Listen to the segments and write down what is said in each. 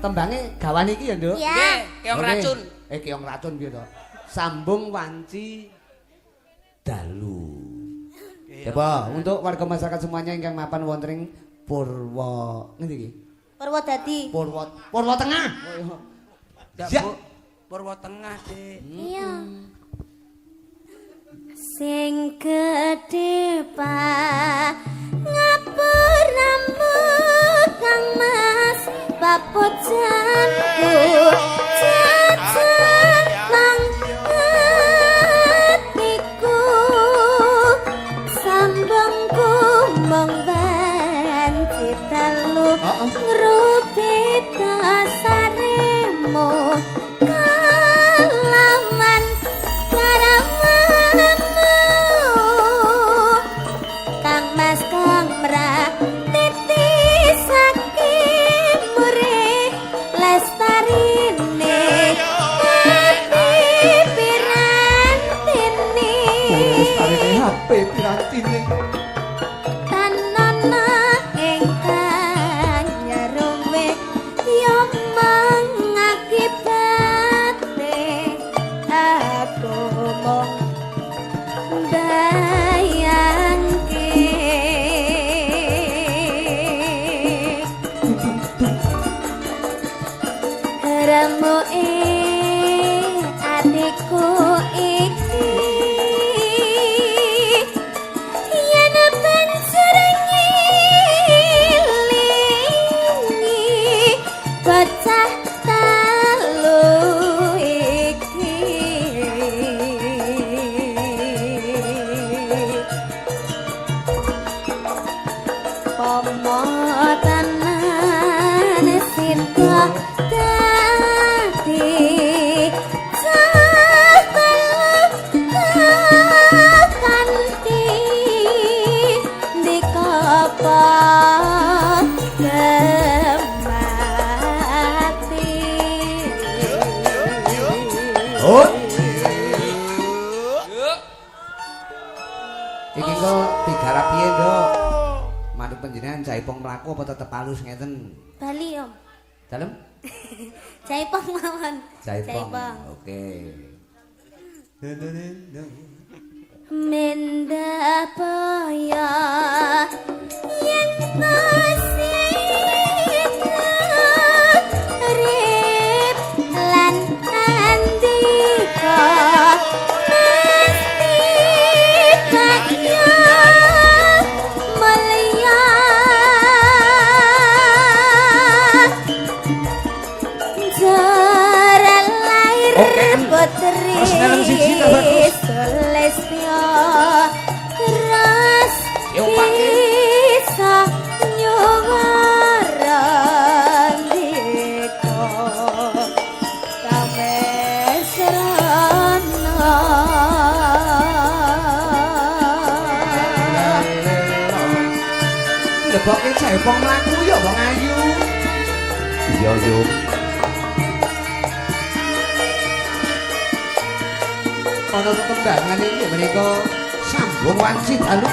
tembange gawan iki ya, Nduk? Nggih, keong racun. Keong racun piye to? Sambung wanci dalu. Coba untuk warga masyarakat semuanya ingkang mapan wonten ing Purwo ngendi iki? Purwodadi. Purwo Tengah. Ya, Bu. Purwo Tengah, Dik. Iya. Sing gedhe pa ngapuramu Kang Mas papojanku jajan nang atiku sambungku mung banci telu ngrupit dasaremu kalaman karamanmu Kang Mas Kamra titisake murid lestarine hati pirantine Lestarine HP pirantine tanana ingkang nyeruwe yo mangakibate aku mung Remo adikku iki yen banjur ngilingi bocah talu iki pomotanan sinta Iki kok digarap piye, Nduk? Manut panjenengan jaipong mlaku apa tetep halus ngeten? Bali, Om. Dalem? Jaipong mawon. Jaipong. Oke. Menda paya yen tasika rip lan andika mesti kaya mulia jaran lair putri Celestia keras bisa nyuwaran diko kamesrana Leboke jaipong mlaku ya wong ayu. Iya, Yuk. Ana tetembangan iki menika sambung wanci dalu.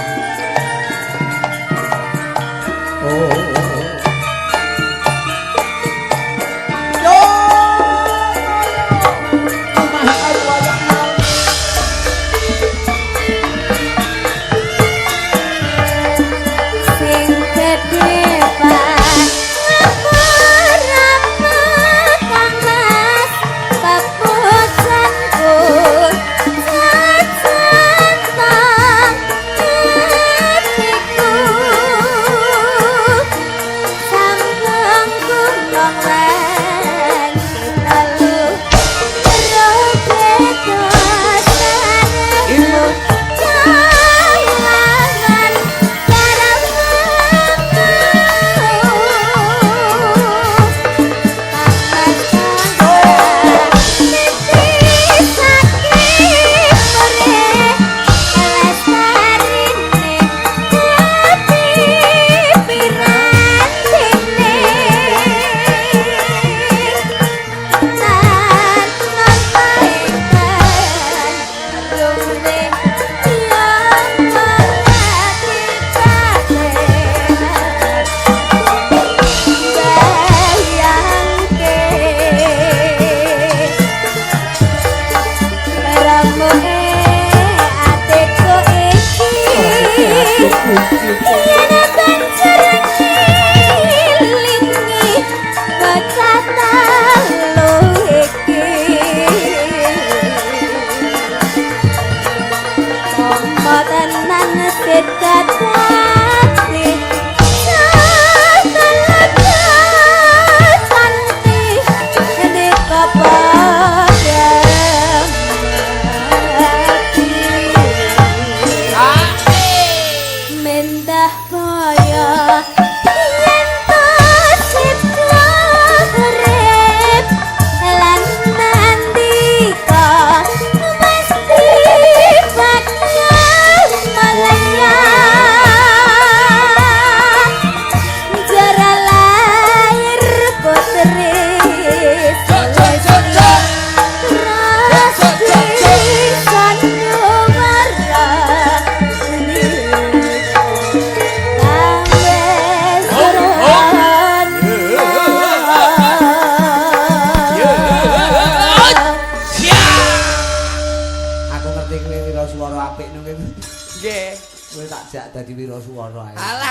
ngerti kowe wiraswara apik ngono kowe. Nggih. Kowe tak jak dadi wiraswara ae. Alah